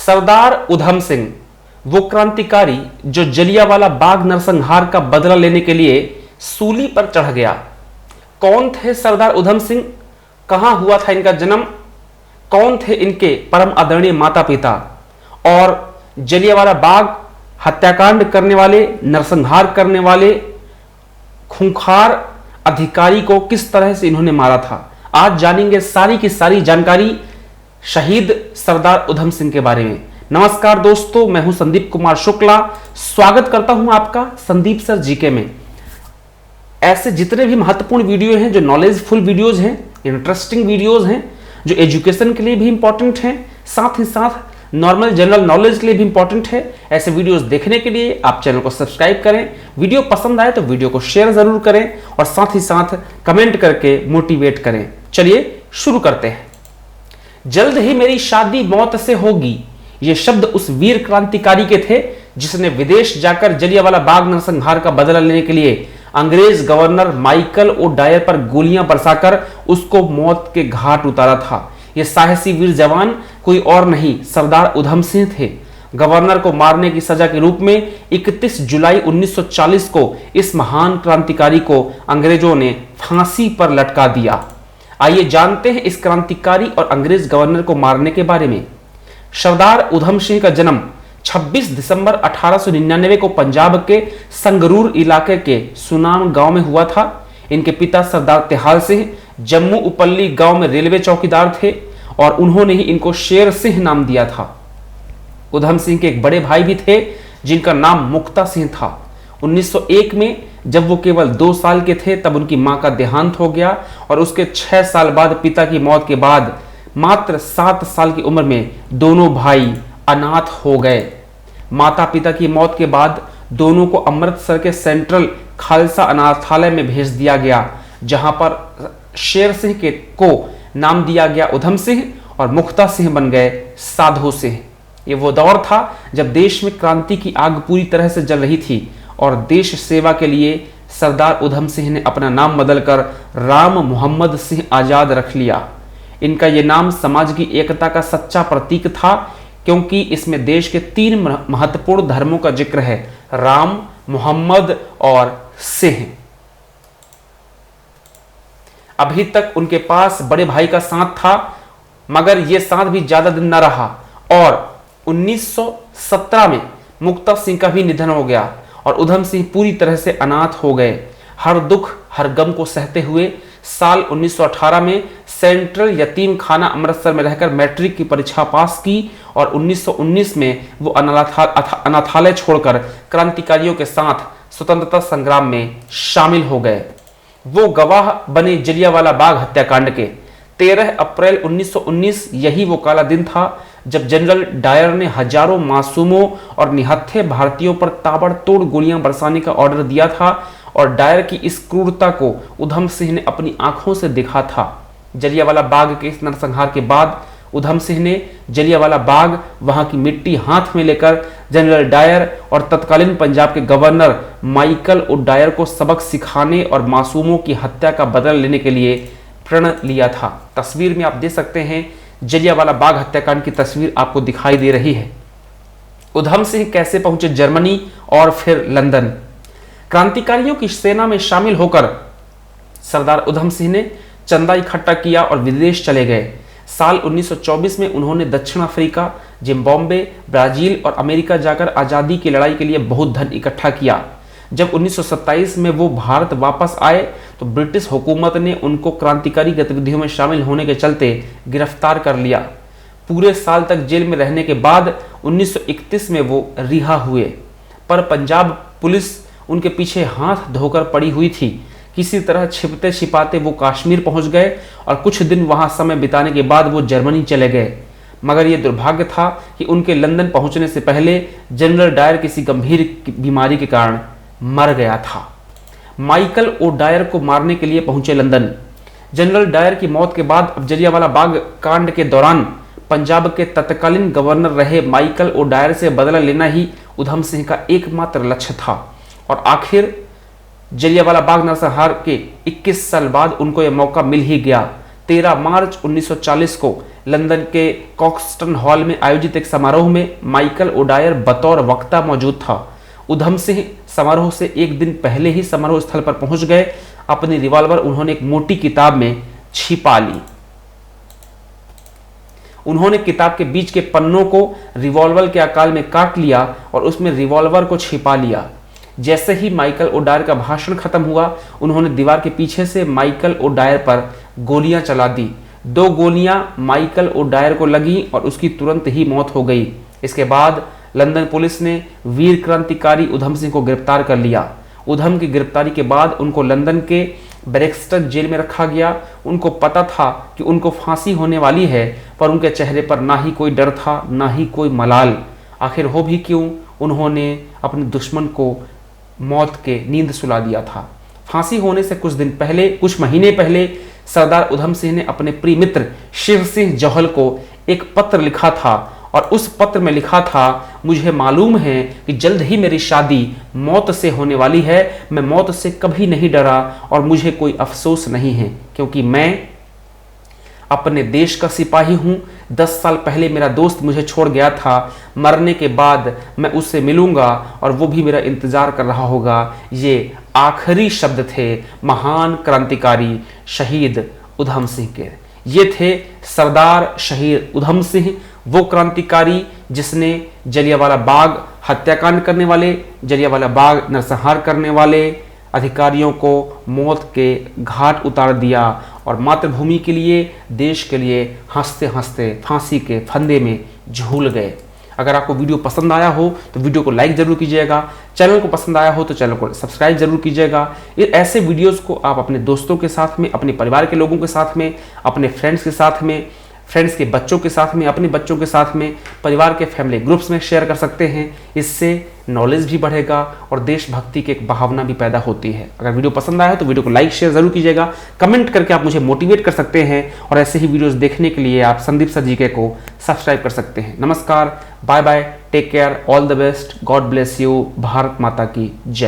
सरदार उधम सिंह, वो क्रांतिकारी जो जलियांवाला बाग नरसंहार का बदला लेने के लिए सूली पर चढ़ गया। कौन थे सरदार उधम सिंह? कहां हुआ था इनका जन्म? कौन थे इनके परम आदरणीय माता पिता? और जलियांवाला बाग हत्याकांड करने वाले, नरसंहार करने वाले खूंखार अधिकारी को किस तरह से इन्होंने मारा था, आज जानेंगे सारी की सारी जानकारी शहीद सरदार उधम सिंह के बारे में। नमस्कार दोस्तों, मैं हूं संदीप कुमार शुक्ला। स्वागत करता हूं आपका संदीप सर जीके में। ऐसे जितने भी महत्वपूर्ण वीडियो हैं, जो नॉलेजफुल वीडियोज हैं, इंटरेस्टिंग वीडियोज हैं, जो एजुकेशन के लिए भी इंपॉर्टेंट हैं, साथ ही साथ नॉर्मल जनरल नॉलेज के लिए भी इंपॉर्टेंट है, ऐसे वीडियोस देखने के लिए आप चैनल को सब्सक्राइब करें। वीडियो पसंद आए तो वीडियो को शेयर जरूर करें और साथ ही साथ कमेंट करके मोटिवेट करें। चलिए शुरू करते हैं। जल्द ही मेरी शादी मौत से होगी, ये शब्द उस वीर क्रांतिकारी के थे जिसने विदेश जाकर जलियांवाला बाग नरसंहार का बदला लेने के लिए अंग्रेज गवर्नर माइकल ओ डायर पर गोलियां बरसाकर उसको मौत के घाट उतारा था। ये साहसी वीर जवान कोई और नहीं, सरदार उधम सिंह थे। गवर्नर को मारने की सजा के रूप में 31 जुलाई 1940 को इस महान क्रांतिकारी को अंग्रेजों ने फांसी पर लटका दिया। आइए जानते हैं इस क्रांतिकारी और अंग्रेज गवर्नर को मारने के बारे में। सरदार उधम सिंह का जन्म 26 दिसंबर 1899 को पंजाब के संगरूर इलाके के सुनाम गांव में हुआ था। इनके पिता सरदार तेहाल सिंह जम्मू उपल्ली गांव में रेलवे चौकीदार थे और उन्होंने ही इनको शेर सिंह नाम दिया था। उधम सिंह के एक बड़े भाई भी थे जिनका नाम मुक्ता सिंह था। 1901 में जब वो केवल 2 साल के थे तब उनकी मां का देहांत हो गया और उसके 6 साल बाद पिता की मौत के बाद मात्र 7 साल की उम्र में दोनों भाई अनाथ हो गए। माता पिता की मौत के बाद दोनों को अमृतसर के सेंट्रल खालसा अनाथालय में भेज दिया गया, जहां पर शेर सिंह के को नाम दिया गया उधम सिंह और मुक्ता सिंह बन गए साधु सिंह। ये वो दौर था जब देश में क्रांति की आग पूरी तरह से जल रही थी और देश सेवा के लिए सरदार उधम सिंह ने अपना नाम बदलकर राम मोहम्मद सिंह आजाद रख लिया। इनका ये नाम समाज की एकता का सच्चा प्रतीक था, क्योंकि इसमें देश के 3 महत्वपूर्ण धर्मों का जिक्र है, राम, मोहम्मद और सिंह। अभी तक उनके पास बड़े भाई का साथ था, मगर यह साथ भी ज्यादा दिन न रहा और 1917 में मुक्ता सिंह का भी निधन हो गया और उधम सिंह पूरी तरह से अनाथ हो गए। हर दुख हर गम को सहते हुए साल 1918 में सेंट्रल यतीम खाना अमृतसर में रहकर मैट्रिक की परीक्षा पास की और 1919 में वो अनाथालय छोड़कर क्रांतिकारियों के साथ स्वतंत्रता संग्राम में शामिल हो गए। वो गवाह बने जलियांवाला बाग हत्याकांड के। 13 अप्रैल 1919 यही वो काला दिन था जब जनरल डायर ने हजारों मासूमों और निहत्थे भारतीयों पर ताबड़तोड़ गोलियां बरसाने का ऑर्डर दिया था और डायर की इस क्रूरता को उधम सिंह ने अपनी आंखों से देखा था। जलियांवाला बाग के इस नरसंहार के बाद उधम सिंह ने जलियांवाला बाग, वहां की मिट्टी हाथ में लेकर जनरल डायर और तत्कालीन पंजाब के गवर्नर माइकल ओ डायर को सबक सिखाने और मासूमों की हत्या का बदला लेने के लिए प्रण लिया था। तस्वीर में आप देख सकते हैं जलियांवाला बाग हत्याकांड की तस्वीर आपको दिखाई दे रही है। उधम सिंह कैसे पहुंचे जर्मनी और फिर लंदन। क्रांतिकारियों की सेना में शामिल होकर सरदार उधम सिंह ने चंदा इकट्ठा किया और विदेश चले गए। साल 1924 में उन्होंने दक्षिण अफ्रीका, जिम्बाब्वे, ब्राजील और अमेरिका जाकर आज़ादी की लड़ाई के लिए बहुत धन इकट्ठा किया। जब 1927 में वो भारत वापस आए तो ब्रिटिश हुकूमत ने उनको क्रांतिकारी गतिविधियों में शामिल होने के चलते गिरफ्तार कर लिया। पूरे साल तक जेल में रहने के बाद 1931 में वो रिहा हुए, पर पंजाब पुलिस उनके पीछे हाथ धोकर पड़ी हुई थी। किसी तरह छिपते छिपाते वो कश्मीर पहुंच गए और कुछ दिन वहां समय बिताने के बाद वो जर्मनी चले गए। मगर यह दुर्भाग्य था कि उनके लंदन पहुंचने से पहले जनरल डायर किसी गंभीर बीमारी के कारण मर गया था। माइकल ओ डायर को मारने के लिए पहुंचे लंदन। जनरल डायर की मौत के बाद अब जलियांवाला बाग कांड के दौरान पंजाब के तत्कालीन गवर्नर रहे माइकल ओ डायर से बदला लेना ही उधम सिंह का एकमात्र लक्ष्य था और आखिर जलियांवाला बाग नरसंहार के 21 साल बाद उनको यह मौका मिल ही गया। 13 मार्च 1940 को लंदन के कॉक्सटन हॉल में आयोजित एक समारोह में माइकल ओडायर बतौर वक्ता मौजूद था। उधम सिंह समारोह से एक दिन पहले ही समारोह स्थल पर पहुंच गए। अपनी रिवॉल्वर उन्होंने एक मोटी किताब में छिपा ली। उन्होंने किताब के बीच के पन्नों को रिवॉल्वर के आकार में काट लिया और उसमें रिवॉल्वर को छिपा लिया। जैसे ही माइकल ओडायर का भाषण खत्म हुआ, उन्होंने दीवार के पीछे से माइकल ओडायर पर गोलियां चला दी। 2 गोलियां माइकल ओडायर को लगी और उसकी तुरंत ही मौत हो गई। इसके बाद लंदन पुलिस ने वीर क्रांतिकारी उधम सिंह को गिरफ्तार कर लिया। उधम की गिरफ्तारी के बाद उनको लंदन के ब्रेक्सटन जेल में रखा गया। उनको पता था कि उनको फांसी होने वाली है, पर उनके चेहरे पर ना ही कोई डर था, ना ही कोई मलाल। आखिर हो भी क्यों, उन्होंने अपने दुश्मन को मौत के नींद सुला दिया था। फांसी होने से कुछ महीने पहले सरदार उधम सिंह ने अपने प्रिय मित्र शिव सिंह जौहल को एक पत्र लिखा था और उस पत्र में लिखा था, मुझे मालूम है कि जल्द ही मेरी शादी मौत से होने वाली है। मैं मौत से कभी नहीं डरा और मुझे कोई अफसोस नहीं है, क्योंकि मैं अपने देश का सिपाही हूं। 10 साल पहले मेरा दोस्त मुझे छोड़ गया था। मरने के बाद मैं उससे मिलूंगा और वो भी मेरा इंतजार कर रहा होगा। ये आखिरी शब्द थे महान क्रांतिकारी शहीद उधम सिंह के। ये थे सरदार शहीद उधम सिंह, वो क्रांतिकारी जिसने जलियांवाला बाग हत्याकांड करने वाले, जलियांवाला बाग नरसंहार करने वाले अधिकारियों को मौत के घाट उतार दिया और मातृभूमि के लिए, देश के लिए हंसते हंसते फांसी के फंदे में झूल गए। अगर आपको वीडियो पसंद आया हो तो वीडियो को लाइक जरूर कीजिएगा। चैनल को पसंद आया हो तो चैनल को सब्सक्राइब जरूर कीजिएगा। ऐसे वीडियोस को आप अपने दोस्तों के साथ में, अपने परिवार के लोगों के साथ में, अपने फ्रेंड्स के साथ में, फ्रेंड्स के बच्चों के साथ में, अपने बच्चों के साथ में, परिवार के फैमिली ग्रुप्स में शेयर कर सकते हैं। इससे नॉलेज भी बढ़ेगा और देशभक्ति की एक भावना भी पैदा होती है। अगर वीडियो पसंद आया तो वीडियो को लाइक शेयर जरूर कीजिएगा। कमेंट करके आप मुझे मोटिवेट कर सकते हैं और ऐसे ही वीडियोस देखने के लिए आप संदीप सर जीके को सब्सक्राइब कर सकते हैं। नमस्कार, bye bye, take care, all the best, God bless you, Bharat Mata की जय।